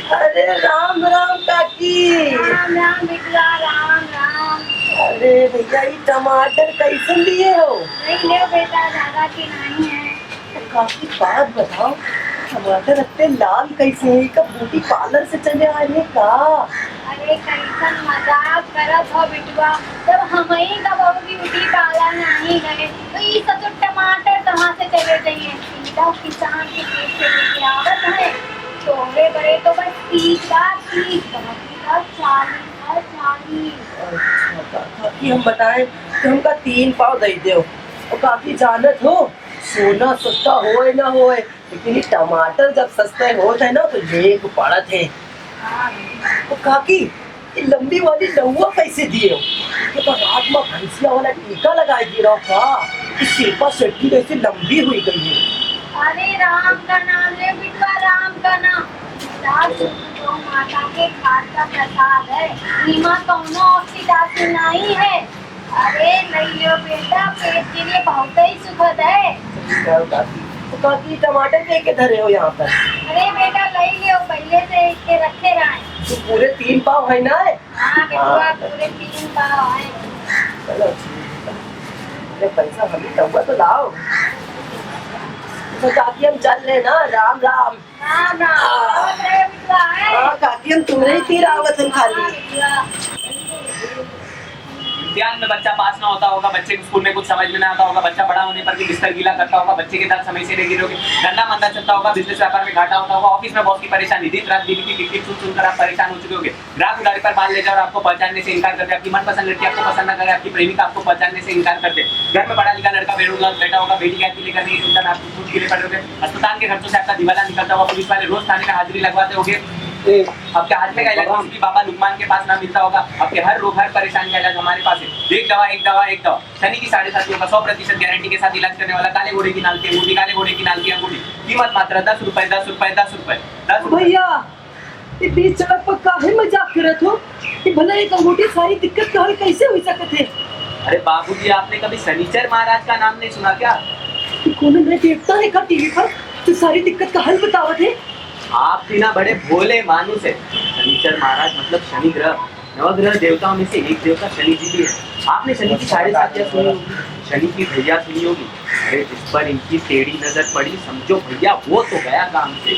अरे राम राम काकी। राम राम बिटिया, राम राम। अरे भैया ये टमाटर कैसे लिए हो? नहीं ले बेटा, ज्यादा की नहीं है। तो काकी बात बताओ, टमाटर इतने लाल कैसे है? कब ब्यूटी पार्लर से चले आए हैं का? अरे कैसन मजाक करत हो बिटुआ, जब हम ही का बहू ब्यूटी पार्लर नहीं गए तो ये सब तो टमाटर कहाँ से चले जाइए? सीधा किसान के खेत से लेके आवत है। छोले बड़े तो बस 30 का 40। अच्छा काकी हम बताएं तो हमका 3 पाव दे दो। और काकी जानत हो, सोना सस्ता होए ना होए, लेकिन ये टमाटर जब सस्ते होते हैं ना तो लेक पड़त है। तो काकी ये लंबी वाली लहुआ कैसे दिए हो? ये तो रात में भैंसिया वाला टीका लगाई दे रहा था, इस शिल्पा शेट्टी जैसे लंबी हुई गई है। अरे राम का नाम ले बिटवा, राम का नाम। तो माता के खाद का प्रसाद है, नीमा कौनो औषधि जाति नहीं है। अरे नहीं लो बेटा, पेट के लिए बहुत ही सुखद है। काकी तो काकी टमाटर लेके धरे हो यहाँ पर? अरे बेटा ले लियो, पहले से इसके रखे रहे। तो पूरे 3 पाव है ना? हाँ बिटवा, पूरे 3 पाव है। चलो ठीक है। अरे पैसा हमें लहुआ तो लाओ। तो काकी हम चल रहे ना, राम राम। राम राम। अरे बिटवा है। हाँ काकी हम तुम्हारे ही तीर आवत हम खाली। हाँ, बिटवा। इम्तिहान में बच्चा पास ना होता होगा, बच्चे को स्कूल में कुछ समझ में ना आता होगा, बच्चा बड़ा होने पर भी बिस्तर गीला करता होगा, बच्चे के दांत समय से नहीं गिरोगे, धंधा मंदा चलता होगा, बिजनेस व्यापार में घाटा होता होगा, ऑफिस में बॉस की परेशानी, दिन रात बीवी की टिकटिक सुन सुनकर आप परेशान हो चुके होंगे। ग्राहक गाड़ी पर माल ले जाओ और आपको पहचानने से इनकार करते, आपकी मनपसंद लड़की आपको पसंद ना करे, आपकी प्रेमिका आपको पहचानने से इनकार करते, घर में पढ़ा लिखा लड़का बेटा होगा, बेटी क्या लेकर नहीं चिंता, आपको खुद के लिए पड़ रहे, अस्पताल के खर्चों से आपका दिवाला निकलता होगा, पुलिस वाले रोज थाने में हाजिरी लगवाते होंगे, आपके हाथ में का इलाज किसी भी बाबा लुकमान के पास ना मिलता होगा, आपके हर रोग हर परेशानी का इलाज हमारे पास है। एक दवा एक दवा एक दवा, शनि की 7.5 का 100% गारंटी के साथ इलाज करने वाला काले घोड़े की नाल की अंगूठी, काले घोड़े की नाल की अंगूठी, कीमत मात्र 10 रुपए 10 रुपए 10 रुपए 10 रुपए। भैया ये बीच सड़क पर काहे मजाक करत हो? कि भला एक अंगूठी सारी दिक्कत का हल कैसे हो सकत है? अरे बाबूजी, आपने कभी शनिचर महाराज का नाम नहीं सुना क्या? कि कौन नहीं देखता है का टीवी पर तो सारी दिक्कत का हल बतावत है? आप भी ना बड़े भोले मानुस है। शनिचर महाराज मतलब शनि ग्रह, नवग्रह देवताओं में से एक देवता शनि जी भी है। आपने शनि की 7.5 सुनी होगी, शनि की भैया सुनी होगी। अरे जिस पर इनकी टेढ़ी नजर पड़ी, समझो भैया वो तो गया काम से।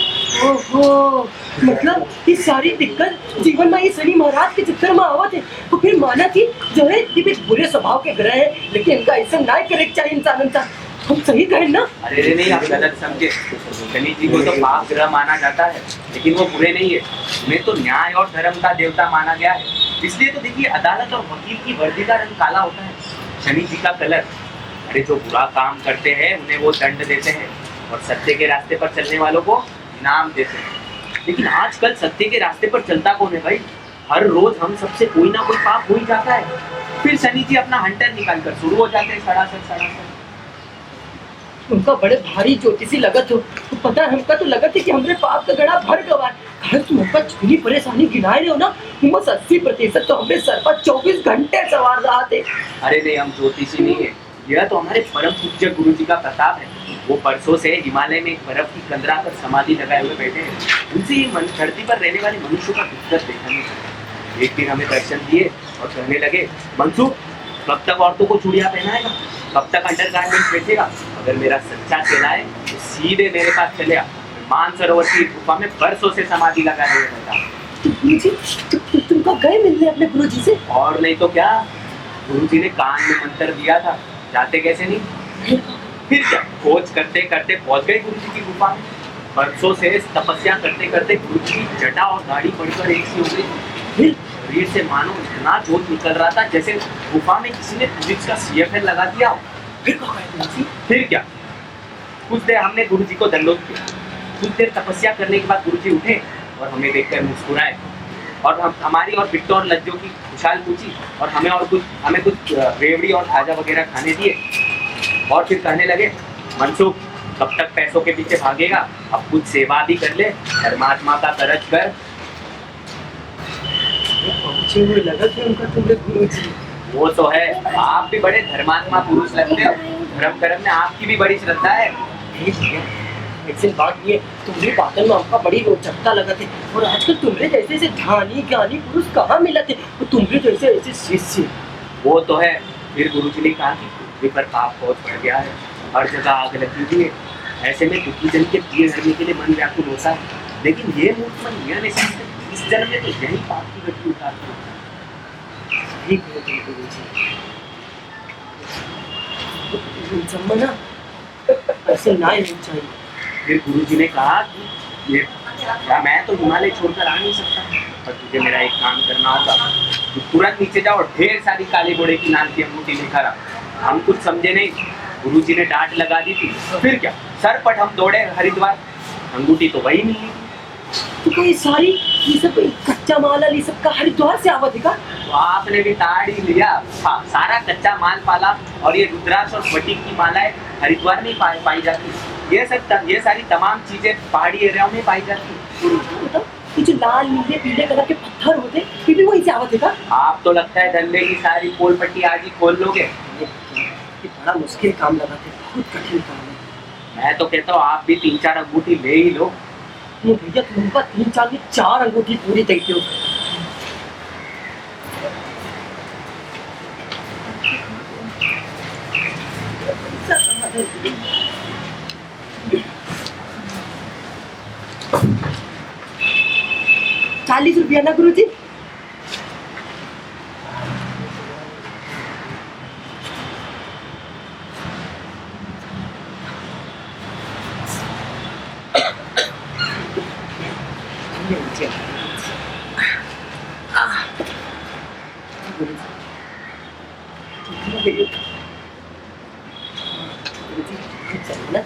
ओहो, मतलब ये सारी दिक्कत जीवन में ये शनि महाराज के चक्कर में आवत है। तो फिर माना कि जो है ये भी बुरे स्वभाव के ग्रह है, लेकिन इनका ऐसा ना करे चाहिए इंसान का। हम सही कहें ना? अरे नहीं, आप गलत समझे। शनि जी को तो पाप ग्रह माना जाता है, लेकिन वो बुरे नहीं है। उन्हें तो न्याय और धर्म का देवता माना गया है। इसलिए तो देखिए, अदालत और वकील की वर्दी का रंग काला होता है, शनि जी का कलर। अरे जो बुरा काम करते हैं उन्हें वो दंड देते हैं, और सत्य के रास्ते पर चलने वालों को इनाम देते हैं। लेकिन आजकल सत्य के रास्ते पर चलता कौन है भाई? हर रोज हम सबसे कोई ना कोई पाप हो ही जाता है। फिर शनि जी अपना हंटर निकाल कर शुरू हो जाते हैं सरासर सरासर। उनका बड़े भारी ज्योतिषी लगत हो। तो पता है हमका तो लगत है कि हमरे पाप का गड़ा भर गवा। घर तुम हमका जितनी परेशानी गिनाए रहे हो ना, बस 80% तो हमरे सर पर 24 घंटे सवार रहा थे। अरे नहीं, हम ज्योतिषी नहीं है, यह तो हमारे परम पूज्य गुरु जी का प्रताप है। वो परसों से हिमालय में एक बर्फ की कंदरा पर समाधि लगाए हुए बैठे हैं। उनसे ये धरती पर रहने वाले मनुष्यों का दिक्कत देखा नहीं सकता। एक दिन हमें दर्शन दिए और कहने लगे, मनसुख कब तक औरतों को चूड़ियां पहनाएगा, कब तक अंडरगारमेंट्स बेचेगा? अगर मेरा सच्चा चेला है तो सीधे मेरे पास चलेगा। मानसरोवर की गुफा में बरसों से समाधि लगाए हुए बैठा। तुमको गए मिलने अपने गुरुजी से? और नहीं तो क्या, गुरुजी ने कान में मंत्र दिया था, जाते कैसे नहीं। फिर क्या, खोज करते करते पहुंच गए गुरुजी की गुफा में। बरसों से तपस्या करते करते गुरुजी की जटा और दाढ़ी बढ़कर एक सी हो गई। फिर शरीर से मानो इतना जोत निकल रहा था जैसे गुफा में किसी ने पुलिस का CFL लगा दिया। फिर क्या, कुछ देर हमने गुरुजी को दंडोत किया। कुछ देर तपस्या करने के बाद गुरुजी उठे और हमें देखकर मुस्कुराए, और हम हमारी और बिट्टो और लज्जो की खुशहाल पूछी, और हमें कुछ रेवड़ी और खाजा वगैरह खाने दिए। और फिर कहने लगे, मनसुख कब तक पैसों के पीछे भागेगा, अब कुछ सेवा भी कर ले, परमात्मा का करज कर। पहुंचे हुए लगा थे उनका तुम्हारे गुरुजी। वो तो है, आप भी बड़े धर्मात्मा पुरुष लगते हो। धर्म कर्म में आपकी भी बड़ी श्रद्धा है। ऐसे बात ये तुम्हारी बातों में हमका बड़ी रोचकता लगा थे और आजकल तुम्हारे जैसे ऐसे ध्यानी ज्ञानी पुरुष कहाँ मिला थे और तुम्हारे जैसे ऐसे शिष्य। वो तो है, फिर गुरुजी ने कहा कि पृथ्वी पर पाप बहुत बढ़ गया है, हर जगह आग लगी हुई है, ऐसे में दुखी जन के प्रिय करने के लिए मन व्याकुल होता है, लेकिन ये मूर्ख मन यह नहीं समझते इस जन्म में तो यही पाप की गति उठाते हैं। ठीक है गुरुजी, इन सब में ना ऐसे ना ही होना चाहिए। फिर गुरुजी ने कहा कि ये मैं तो हिमालय छोड़कर आ नहीं सकता, पर तुझे मेरा एक काम करना होगा, तू तुरंत नीचे जाओ और ढेर सारी काली घोड़े की नाल की अंगूठी लेकर आ। हम कुछ समझे नहीं, गुरुजी ने डांट लगा दी थी, फिर क्या सरपट हम दौड़े हरिद्वार, अंगूठी तो वही मिली। तो कोई सारी ये सब कच्चा माल ये सब का हरिद्वार से आवत है का? तो आपने भी ताड़ ही लिया, सारा कच्चा माल पाला, और ये रुद्राक्ष और स्फटिक की मालाएं हरिद्वार में पाई जाती, ये सारी तमाम चीजें पहाड़ी एरियाओं में पाई जाती। बताओ ये जो लाल नीले पीले कलर के पत्थर होते ये भी वहीं से आवत है का? आप तो लगता है धंधे की सारी पोल पट्टी आज ही खोल लोगे। ये बड़ा मुश्किल काम लगा थे, बहुत कठिन काम है। मैं तो कहता हूँ आप भी 3-4 अंगूठी ले ही लो। ये भैया तुमका 3-4 की 4 अंगूठी पूरी कहते हो। ₹40 ना गुरुजी? चल ना